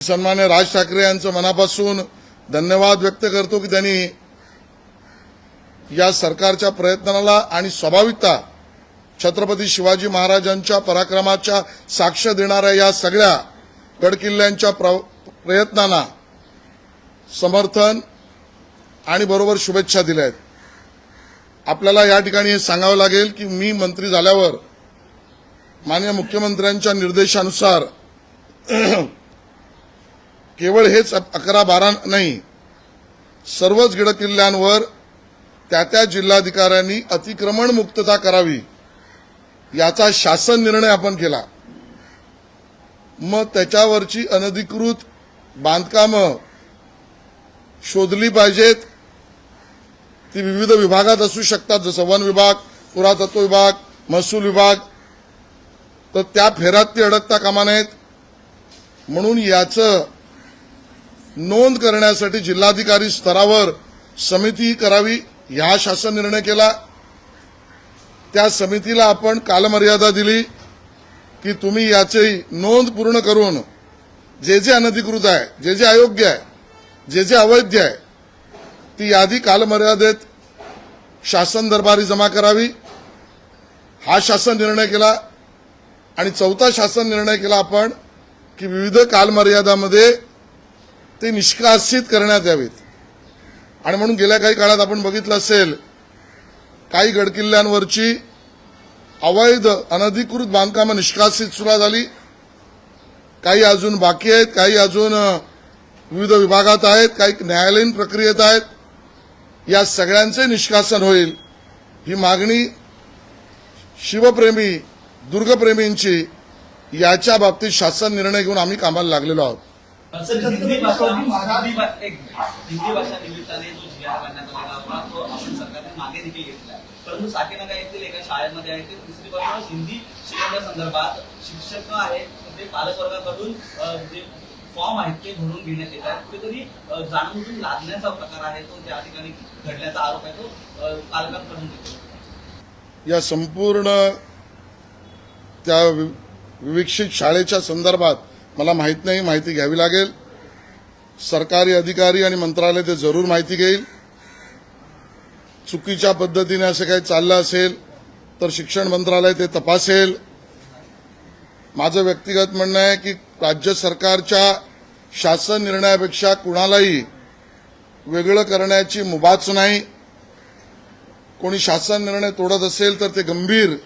सन्मान्य राज ठाकरे यांचं मनापासून धन्यवाद व्यक्त करतो की त्यांनी या सरकारच्या प्रयत्नाला आणि स्वाभाविकता छत्रपती शिवाजी महाराजांच्या पराक्रमाच्या साक्ष देणाऱ्या या सगळ्या गडकिल्ल्यांच्या प्रयत्नांना समर्थन आणि बरोबर शुभेच्छा दिल्या आहेत। आपल्याला या ठिकाणी हे सांगावं लागेल की मी मंत्री झाल्यावर माननीय मुख्यमंत्र्यांच्या निर्देशानुसार केवळ हेच 11-12 नाही, सर्वच गडकिल्ल्यांवर त्या जिल्हाधिकाऱ्यांनी अतिक्रमण मुक्तता करावी याचा शासन निर्णय आपण केला। मग त्याच्यावरची अनधिकृत बांधकामं शोधली पाहिजेत। ती विविध विभागात असू शकतात, जसं वन विभाग, पुरातत्व विभाग, महसूल विभाग, तर त्या फेऱ्यात ती अडकता कामा नयेत। म्हणून याचं नोंद करण्यासाठी जिल्हाधिकारी स्तरावर समिती करावी हा शासन निर्णय केला। त्या समितीला आपण कालमर्यादा दिली की तुम्ही याची नोंद पूर्ण करून जे जे अनधिकृत आहे, जे जे अयोग्य आहे, जे जे अवैध आहे, ती यादी कालमर्यादेत शासन दरबारी जमा करावी हा शासन निर्णय केला। आणि चौथा शासन निर्णय केला आपण की विविध कालमर्यादामध्ये ते निष्कासित करण्यात यावेत। आणि म्हणून गेल्या काही काळात आपण बघितलं असेल, काही गडकिल्ल्यांवरची अवैध अनधिकृत बांधकामं निष्कासित सुरू झाली, काही अजून बाकी आहेत, काही अजून विविध विभागात आहेत, काही न्यायालयीन प्रक्रियेत आहेत। या सगळ्यांचे निष्कासन होईल ही मागणी शिवप्रेमी दुर्गप्रेमींची याच्या बाबतीत शासन निर्णय घेऊन आम्ही कामाला लागलेलो आहोत। हिंदी भाषा निमित्ताने जो जिल्हा करण्यात आलेला होता तो आपण सरकारने मागे देखील घेतला आहे, परंतु साकेनगर येथील एका शाळेमध्ये आहे ते तिसरी पासून हिंदी शिकवण्यासंदर्भात शिक्षक आहेत ते पालकवर्गाकडून जे फॉर्म आहेत ते भरून घेण्यात येत आहेत। कुठेतरी जाणून लादण्याचा प्रकार आहे तो त्या ठिकाणी घडल्याचा आरोप आहे तो पालकांकडून होतो। या संपूर्ण त्या विकसित शाळेच्या संदर्भात मला माहित नाही, माहिती घ्यावी लागेल। सरकारी अधिकारी आणि मंत्रालय ते जरूर माहिती घेईल। चुकीच्या पद्धतीने असं काही चाललं असेल तर शिक्षण मंत्रालय ते तपासेल। माझं व्यक्तिगत म्हणणं आहे की राज्य सरकारच्या शासन निर्णयापेक्षा कुणालाही वेगळं करण्याची मुभाच नाही। कोणी शासन निर्णय तोडत असेल तर ते गंभीर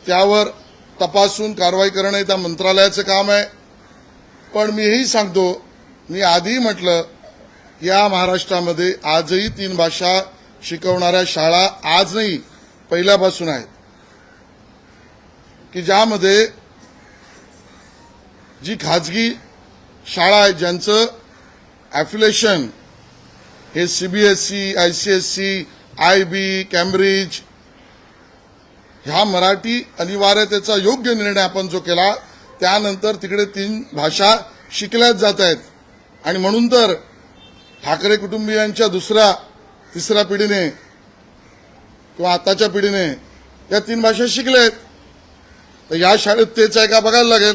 त्यावर तपासून कारवाई करणे त्या मंत्रालयाचं काम आहे। पण मी हेही सांगतो, मी आधी म्हटलं, या महाराष्ट्रामध्ये आजही 3 भाषा शिकवणाऱ्या शाळा आज नाही पहिल्यापासून आहेत की ज्यामध्ये जी खाजगी शाळा आहे ज्यांचं ॲफिलेशन हे सीबीएसई, आयसीएसई, आयबी, कॅम्ब्रिज ह्या मराठी अनिवार्यतेचा योग्य निर्णय आपण जो केला त्यानंतर तिकडे 3 भाषा शिकल्याच जात आहेत। आणि म्हणून तर ठाकरे कुटुंबियांच्या दुसऱ्या तिसऱ्या पिढीने किंवा आताच्या पिढीने या 3 भाषा शिकल्यात। तर या शाळेत तेच आहे का बघायला लागेल।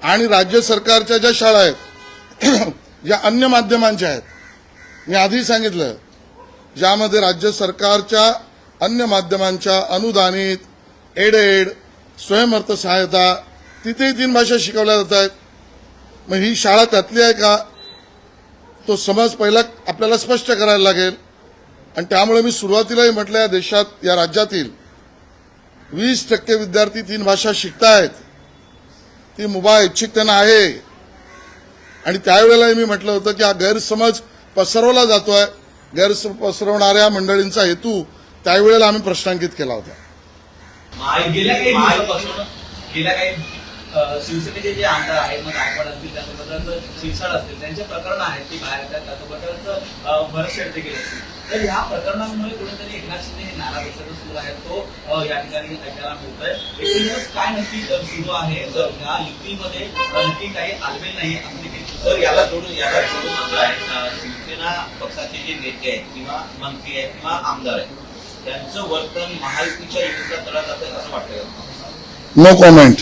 आणि राज्य सरकारच्या ज्या शाळा आहेत ज्या अन्य माध्यमांच्या आहेत, मी आधी सांगितलं, ज्यामध्ये राज्य सरकारच्या अन्य माध्यमांच्या अनुदानित एडेड स्वयंअर्थ सहायता तिथेही 3 भाषा शिकवल्या जात आहेत। मग ही शाळा त्यातली आहे का तो समज पहिला आपल्याला स्पष्ट करायला लागेल। आणि त्यामुळे मी सुरुवातीलाही म्हटलं, या देशात या राज्यातील 20% विद्यार्थी 3 भाषा शिकतायत, ती मुभा इच्छिक त्यांना आहे। आणि त्यावेळेलाही मी म्हटलं होतं की हा गैरसमज पसरवला जातोय, गैरसमज मंडळींचा हेतू त्यावेळेला आम्ही प्रश्नांकित केला होता। गेल्या काही शिवसेनेचे जे आमदार आहेत, मग गायकवाड असतील, त्यासोबतच शिरसाट असतील, त्यांचे प्रकरण आहेत ती बाहेर येतात, त्यासोबतच भरतशेठ देखील असतील। तर ह्या प्रकरणांमुळे कुठेतरी एकनाथ शिंदे हे नाराज असल्याचा सूर आहे तो या ठिकाणी ऐकायला मिळतोय। एकूणच काय नक्की सुरू आहे, जर ह्या युतीमध्ये नक्की काही आलबेल नाही असं देखील सर याला जोडून म्हटलं आहे, शिवसेना पक्षाचे जे नेते आहेत किंवा मंत्री आहेत किंवा आमदार आहेत त्यांचं वर्तन महायुतीच्या विरोधात तळात असेल असं वाटतं? No comment.